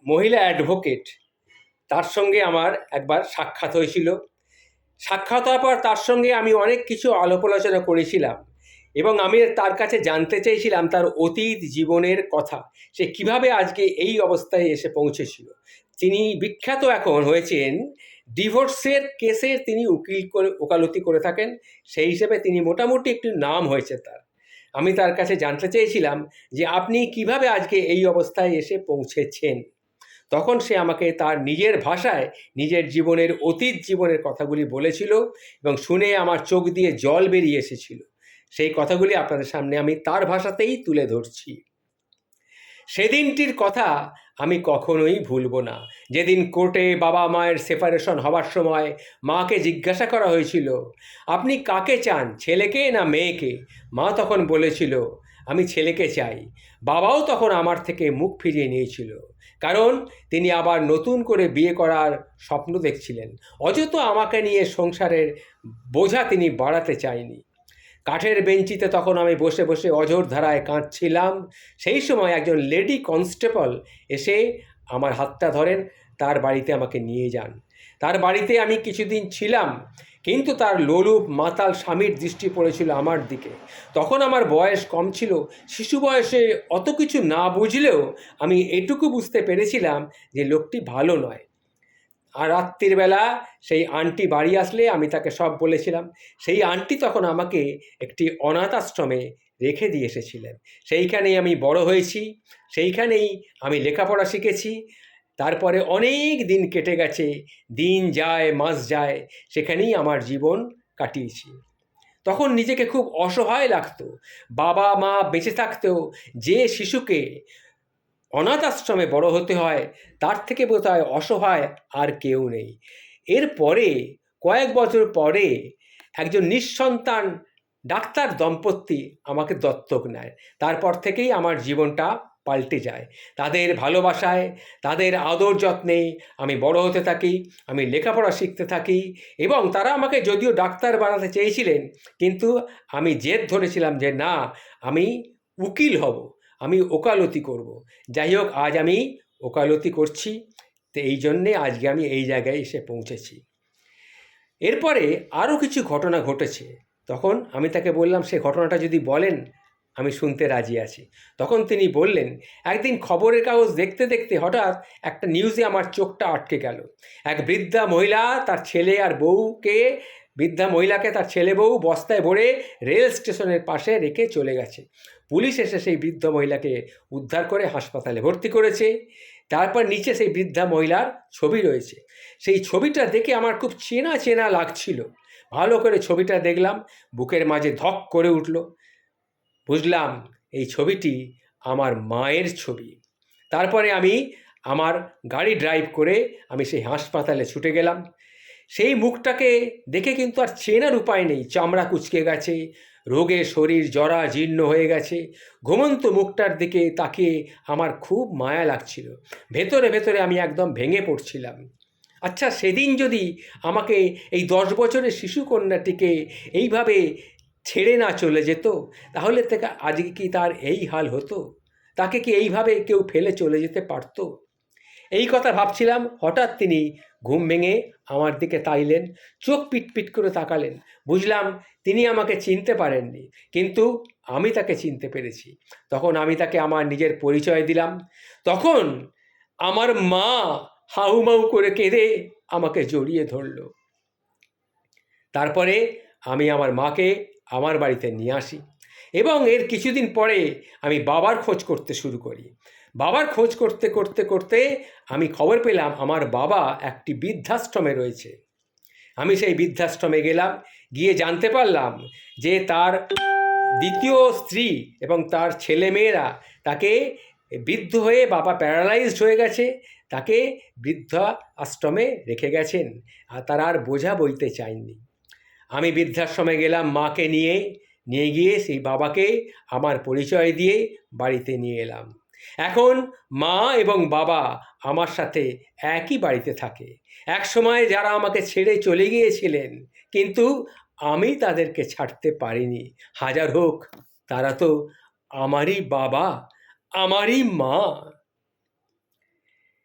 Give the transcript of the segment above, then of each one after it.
মহিলা অ্যাডভোকেট, তার সঙ্গে আমার একবার সাক্ষাৎ হয়েছিল। সাক্ষাৎ হওয়ার পর তার সঙ্গে আমি অনেক কিছু আলাপ আলোচনা করেছিলাম এবং আমি তার কাছে জানতে চেয়েছিলাম তার অতীত জীবনের কথা, সে কিভাবে আজকে এই অবস্থায় এসে পৌঁছেছিল। তিনি বিখ্যাত এখন হয়েছেন ডিভোর্সের কেসে, তিনি উকিল করে ওকালতি করে থাকেন, সেই হিসেবে তিনি মোটামুটি একটু নাম হয়েছে তার। আমি তার কাছে জানতে চেয়েছিলাম যে আপনি কিভাবে আজকে এই অবস্থায় এসে পৌঁছেছেন। তখন সে আমাকে তার নিজের ভাষায় নিজের জীবনের অতীত জীবনের কথাগুলি বলেছিল এবং শুনে আমার চোখ দিয়ে জল বেরিয়ে এসেছিল। সেই কথাগুলি আপনাদের সামনে আমি তার ভাষাতেই তুলে ধরছি। সেদিনটির কথা আমি কখনোই ভুলব না, যেদিন কোর্টে বাবা মায়ের সেপারেশন হবার সময় মাকে জিজ্ঞাসা করা হয়েছিল, আপনি কাকে চান, ছেলেকে না মেয়েকে? মা তখন বলেছিল, আমি ছেলেকে চাই। বাবাও তখন আমার থেকে মুখ ফিরিয়ে নিয়েছিল, কারণ তিনি আবার নতুন করে বিয়ে করার স্বপ্ন দেখছিলেন। অযথা আমাকে নিয়ে সংসারের বোঝা তিনি বাড়াতে চাইনি। কাঠের বেঞ্চিতে তখন আমি বসে বসে অঝোর ধারায় কাঁদছিলাম। সেই সময় একজন লেডি কনস্টেবল এসে আমার হাতটা ধরেন, তার বাড়িতে আমাকে নিয়ে যান। তার বাড়িতে আমি কিছুদিন ছিলাম, কিন্তু তার লোলুপ মাতাল স্বামীর দৃষ্টি পড়েছিল আমার দিকে। তখন আমার বয়স কম ছিল, শিশু বয়সে অত কিছু না বুঝলেও আমি এটুকু বুঝতে পেরেছিলাম যে লোকটি ভালো নয়। আর রাত্রির বেলা সেই আন্টি বাড়ি আসলে আমি তাকে সব বলেছিলাম। সেই আন্টি তখন আমাকে একটি অনাথ আশ্রমে রেখে দিয়ে এসেছিলেন। সেইখানেই আমি বড় হয়েছি, সেইখানেই আমি লেখাপড়া শিখেছি। তারপরে অনেক দিন কেটে গেছে, দিন যায় মাস যায়, সেখানেই আমার জীবন কাটিয়েছি। তখন নিজেকে খুব অসহায় লাগতো। বাবা মা বেঁচে থাকতেও যে শিশুকে অনাথ আশ্রমে বড় হতে হয়, তার থেকে বোধহয় অসহায় আর কেউ নেই। এরপরে কয়েক বছর পরে একজন নিঃসন্তান ডাক্তার দম্পতি আমাকে দত্তক নেয়। তারপর থেকেই আমার জীবনটা পাল্টে যায়। তাদের ভালোবাসায়, তাদের আদর যত্নে আমি বড় হতে থাকি, আমি লেখাপড়া শিখতে থাকি এবং তারা আমাকে যদিও ডাক্তার বানাতে চেয়েছিলেন, কিন্তু আমি জেদ ধরেছিলাম যে না, আমি উকিল হব, আমি ওকালতি করব। যাই হোক, আজ আমি ওকালতি করছি, তো এই জন্যে আজকে আমি এই জায়গায় এসে পৌঁছেছি। এরপরে আরও কিছু ঘটনা ঘটেছে। তখন আমি তাকে বললাম, সে ঘটনাটা যদি বলেন আমি শুনতে রাজি আছি। তখন তিনি বললেন, একদিন খবরের কাগজ দেখতে দেখতে হঠাৎ একটা নিউজে আমার চোখটা আটকে গেল। এক বৃদ্ধা মহিলা তার ছেলে আর বউকে, বৃদ্ধা মহিলাকে তার ছেলে বউ বস্তায় ভরে রেল স্টেশনের পাশে রেখে চলে গেছে। পুলিশ এসে সেই বৃদ্ধ মহিলাকে উদ্ধার করে হাসপাতালে ভর্তি করেছে। তারপর নিচে সেই বৃদ্ধা মহিলার ছবি রয়েছে। সেই ছবিটা দেখে আমার খুব চেনা চেনা লাগছিল। ভালো করে ছবিটা দেখলাম, বুকের মাঝে ধক করে উঠল। বুঝলাম এই ছবিটি আমার মায়ের ছবি। তারপরে আমি আমার গাড়ি ড্রাইভ করে আমি সেই হাসপাতালে ছুটে গেলাম। সেই মুখটাকে দেখে কিন্তু আর চেনার উপায় নেই। চামড়া কুঁচকে গেছে, রোগে শরীর জরা জীর্ণ হয়ে গেছে। ঘুমন্ত মুখটার দিকে তাকিয়ে আমার খুব মায়া লাগছিল। ভেতরে ভেতরে আমি একদম ভেঙে পড়ছিলাম। আচ্ছা, সেদিন যদি আমাকে এই 10 বছরের শিশু কন্যাটিকে এইভাবে ছেড়ে না চলে যেত, তাহলে থেকে আজকে কি তার এই হাল হতো? তাকে কি এইভাবে কেউ ফেলে চলে যেতে পারত? এই কথা ভাবছিলাম, হঠাৎ তিনি ঘুম ভেঙে আমার দিকে তাইলেন, চোখ পিটপিট করে তাকালেন। বুঝলাম তিনি আমাকে চিনতে পারেননি, কিন্তু আমি তাকে চিনতে পেরেছি। তখন আমি তাকে আমার নিজের পরিচয় দিলাম। তখন আমার মা হাউমাউ করে কেঁদে আমাকে জড়িয়ে ধরল। তারপরে আমি আমার মাকে আমার বাড়িতে নিয়ে আসি এবং এর কিছুদিন পরে আমি বাবার খোঁজ করতে শুরু করি। বাবার খোঁজ করতে করতে করতে আমি খবর পেলাম আমার বাবা একটি বৃদ্ধাশ্রমে রয়েছে। আমি সেই বৃদ্ধাশ্রমে গেলাম, গিয়ে জানতে পারলাম যে তার দ্বিতীয় স্ত্রী এবং তার ছেলেমেয়েরা তাকে, বৃদ্ধ হয়ে বাবা প্যারালাইজড হয়ে গেছে, তাকে বৃদ্ধা আশ্রমে রেখে গেছেন, আর তারা আর বোঝা বইতে চায়নি। আমি বৃদ্ধাশ্রমে গেলাম মাকে নিয়ে, নিয়ে গিয়ে সেই বাবাকে আমার পরিচয় দিয়ে বাড়িতে নিয়ে এলাম। এখন মা এবং বাবা আমার সাথে একই বাড়িতে থাকে। একসময় যারা আমাকে ছেড়ে চলে গিয়েছিলেন, কিন্তু আমি তাদেরকে ছাড়তে পারিনি। হাজার হোক, তারা তো আমারই বাবা, আমারই মা।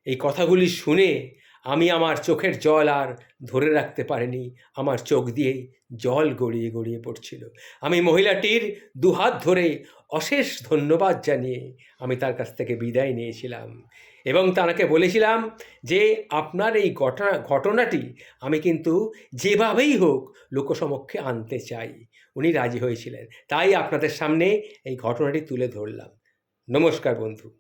এই কথাগুলি শুনে আমি আমার চোখের জল আর ধরে রাখতে পারিনি, আমার চোখ দিয়ে জল গড়িয়ে গড়িয়ে পড়ছিল। আমি মহিলাটির দুহাত ধরে অশেষ ধন্যবাদ জানিয়ে আমি তার কাছ থেকে বিদায় নিয়েছিলাম এবং তাকে বলেছিলাম যে আপনার এই ঘটনাটি আমি কিন্তু যেভাবেই হোক লোকসমক্ষে আনতে চাই। উনি রাজি হয়েছিলেন, তাই আপনাদের সামনে এই ঘটনাটি তুলে ধরলাম। নমস্কার বন্ধু।